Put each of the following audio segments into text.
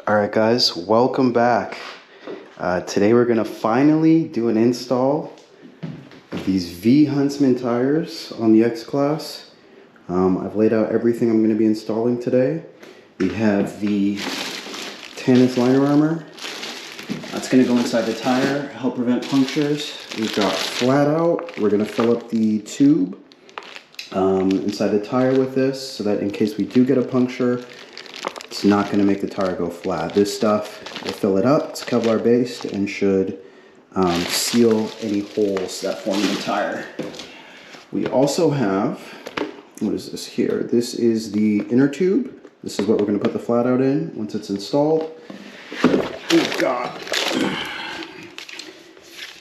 Alright guys, welcome back. Today we're going to finally do an install of these Vee-Hunstman tires on the X-Class. I've laid out everything I'm going to be installing today. We have the Tannus Armour. That's going to go inside the tire, help prevent punctures. We've got flat out. We're going to fill up the tube inside the tire with this so that in case we do get a puncture, it's not going to make the tire go flat. This stuff will fill it up. It's Kevlar based and should seal any holes that form in the tire. We also have, what is this here? This is the inner tube. This is what we're going to put the flat out in once it's installed. Oh God.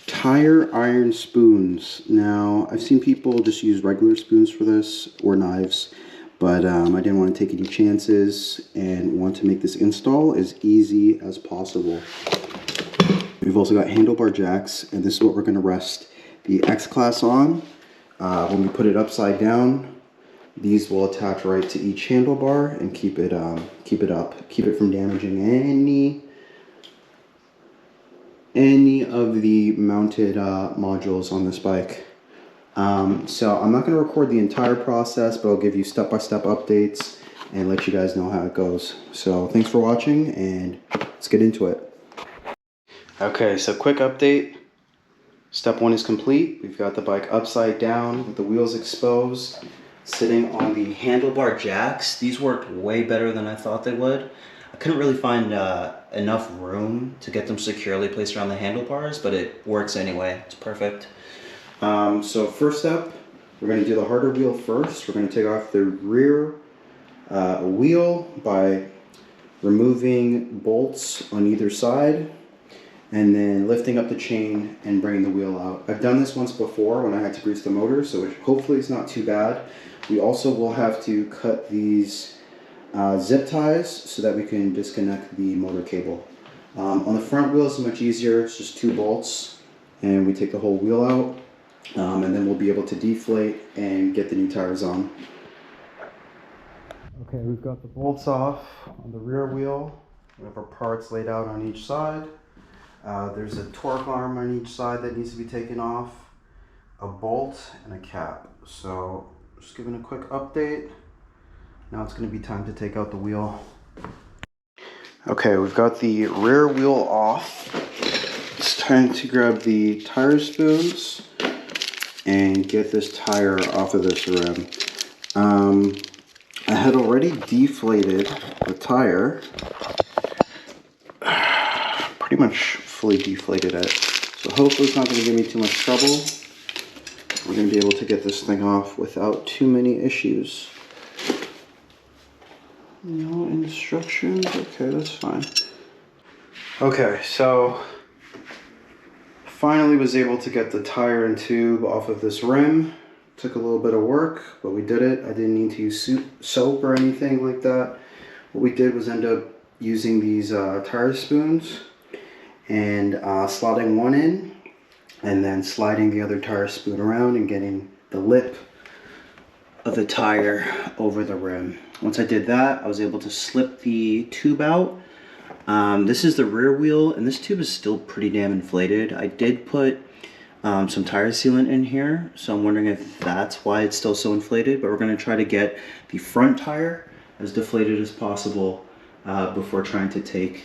Tire iron spoons. Now, I've seen people just use regular spoons for this or knives. But I didn't want to take any chances and want to make this install as easy as possible. We've also got HandleBar Jacks, and this is what we're going to rest the X-Class on. When we put it upside down, these will attach right to each handlebar and keep it up, keep it from damaging any of the mounted modules on this bike. So I'm not going to record the entire process, but I'll give you step-by-step updates and let you guys know how it goes. So thanks for watching, and let's get into it. Okay, so quick update. Step 1 is complete. We've got the bike upside down with the wheels exposed, sitting on the HandleBar Jacks. These worked way better than I thought they would. I couldn't really find enough room to get them securely placed around the handlebars, but it works anyway. It's perfect. So first step, we're going to do the harder wheel first. We're going to take off the rear wheel by removing bolts on either side and then lifting up the chain and bringing the wheel out. I've done this once before when I had to grease the motor, so hopefully it's not too bad. We also will have to cut these zip ties so that we can disconnect the motor cable. On the front wheel it's much easier. It's just 2 bolts and we take the whole wheel out. And then we'll be able to deflate and get the new tires on. Okay, we've got the bolts off on the rear wheel. We have our parts laid out on each side. There's a torque arm on each side that needs to be taken off, a bolt, and a cap. So just giving a quick update. Now it's going to be time to take out the wheel. Okay, we've got the rear wheel off. It's time to grab the tire spoons and get this tire off of this rim. I had already deflated the tire, pretty much fully deflated it, so hopefully it's not going to give me too much trouble. We're going to be able to get this thing off without too many issues. No instructions? Okay, that's fine. Okay, so finally was able to get the tire and tube off of this rim. Took a little bit of work, but we did it. I didn't need to use soap or anything like that. What we did was end up using these tire spoons and slotting one in and then sliding the other tire spoon around and getting the lip of the tire over the rim. Once I did that, I was able to slip the tube out. This is the rear wheel, and this tube is still pretty damn inflated. I did put some tire sealant in here, so I'm wondering if that's why it's still so inflated, but we're going to try to get the front tire as deflated as possible before trying to take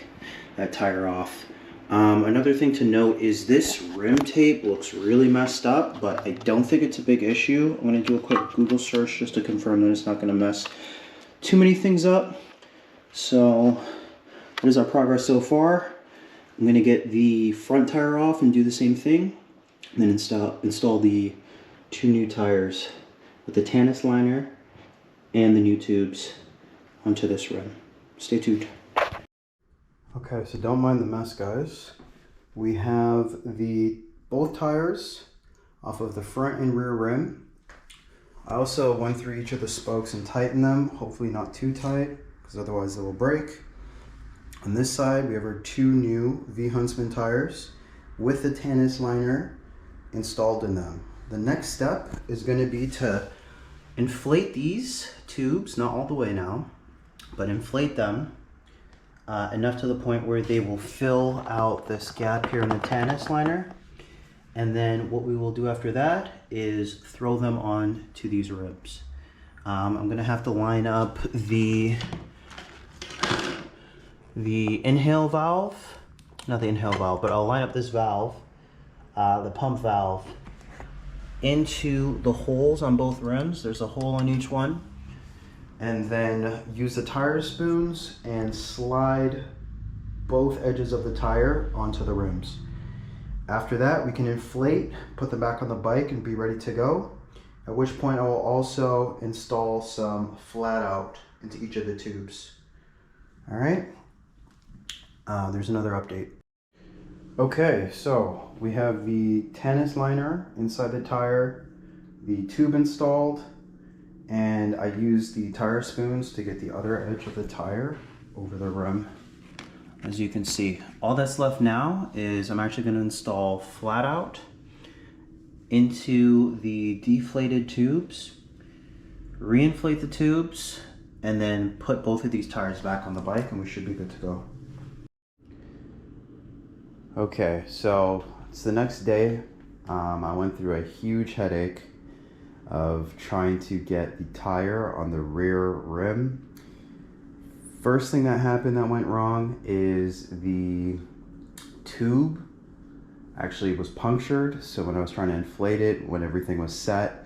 that tire off. Another thing to note is this rim tape looks really messed up, but I don't think it's a big issue. I'm going to do a quick Google search just to confirm that it's not going to mess too many things up. So that is our progress so far. I'm going to get the front tire off and do the same thing, and then install the 2 new tires with the Tannus liner and the new tubes onto this rim. Stay tuned. Okay, so don't mind the mess, guys. We have both tires off of the front and rear rim. I also went through each of the spokes and tightened them, hopefully not too tight, because otherwise they will break. On this side, we have our 2 new Vee-Hunstman tires with the Tannus liner installed in them. The next step is going to be to inflate these tubes, not all the way now, but inflate them enough to the point where they will fill out this gap here in the Tannus liner. And then what we will do after that is throw them on to these ribs. I'm gonna have to line up the inhale valve, not the inhale valve, but I'll line up this valve, the pump valve, into the holes on both rims. There's a hole on each one. And then use the tire spoons and slide both edges of the tire onto the rims. After that, we can inflate, put them back on the bike and be ready to go. At which point I will also install some flat out into each of the tubes. All right, there's another update. Okay, so we have the Tannus liner inside the tire, the tube installed, and I used the tire spoons to get the other edge of the tire over the rim. As you can see, all that's left now is I'm actually going to install flat out into the deflated tubes, reinflate the tubes, and then put both of these tires back on the bike and we should be good to go. Okay, so it's the next day. I went through a huge headache of trying to get the tire on the rear rim. First thing that happened that went wrong is the tube actually was punctured. So when I was trying to inflate it, when everything was set,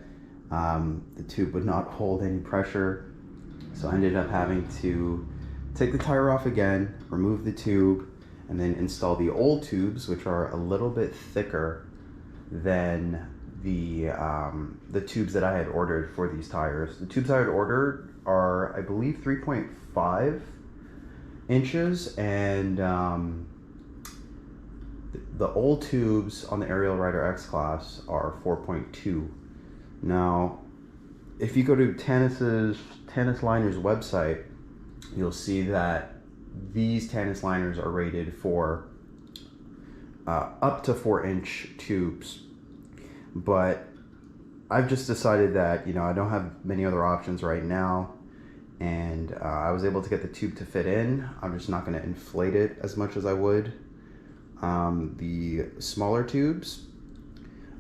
the tube would not hold any pressure. So I ended up having to take the tire off again, remove the tube, and then install the old tubes, which are a little bit thicker than the tubes that I had ordered for these tires. The tubes I had ordered are, I believe, 3.5 inches, and the old tubes on the Aerial Rider X Class are 4.2. Now, if you go to Tannus Liner's website, you'll see that these Tannus liners are rated for up to 4-inch tubes. But I've just decided that, you know, I don't have many other options right now, and I was able to get the tube to fit in. I'm just not going to inflate it as much as I would the smaller tubes.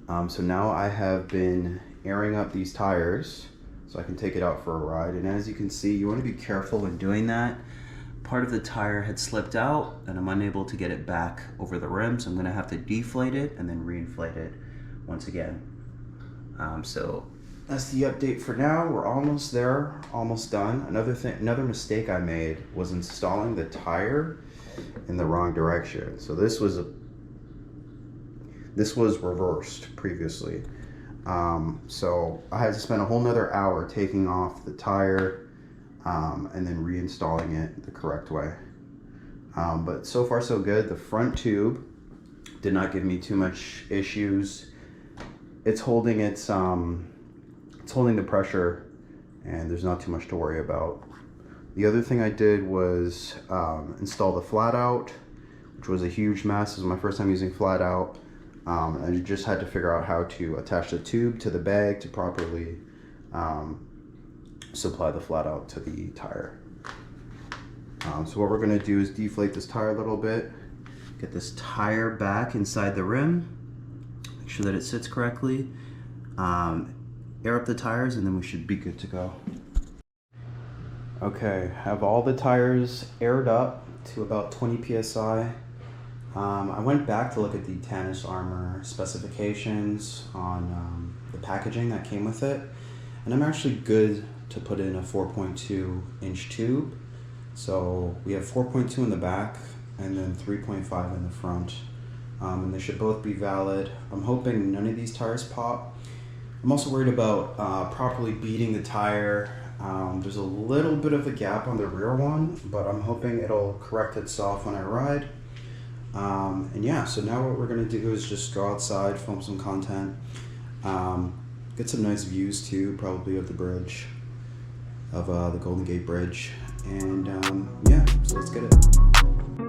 So now I have been airing up these tires so I can take it out for a ride. And as you can see, you want to be careful when doing that. Part of the tire had slipped out and I'm unable to get it back over the rim, so I'm going to have to deflate it and then reinflate it once again. So that's the update for now. We're almost there, almost done. Another mistake I made was installing the tire in the wrong direction. So this was reversed previously. So I had to spend a whole nother hour taking off the tire and then reinstalling it the correct way. But so far so good. The front tube did not give me too much issues. It's holding it's holding the pressure, and there's not too much to worry about. The other thing I did was install the flat out, which was a huge mess. This was my first time using flat out. I just had to figure out how to attach the tube to the bag to properly supply the flat out to the tire. So what we're going to do is deflate this tire a little bit, get this tire back inside the rim, make sure that it sits correctly, air up the tires, and then we should be good to go. Okay, have all the tires aired up to about 20 psi. I went back to look at the Tannus Armour specifications on the packaging that came with it, and I'm actually good to put in a 4.2 inch tube. So we have 4.2 in the back and then 3.5 in the front, and they should both be valid. I'm hoping none of these tires pop. I'm also worried about properly beating the tire. There's a little bit of a gap on the rear one, but I'm hoping it'll correct itself when I ride. And yeah, so now what we're gonna do is just go outside, film some content, get some nice views too, probably of the bridge, of the Golden Gate Bridge, and yeah, so let's get it.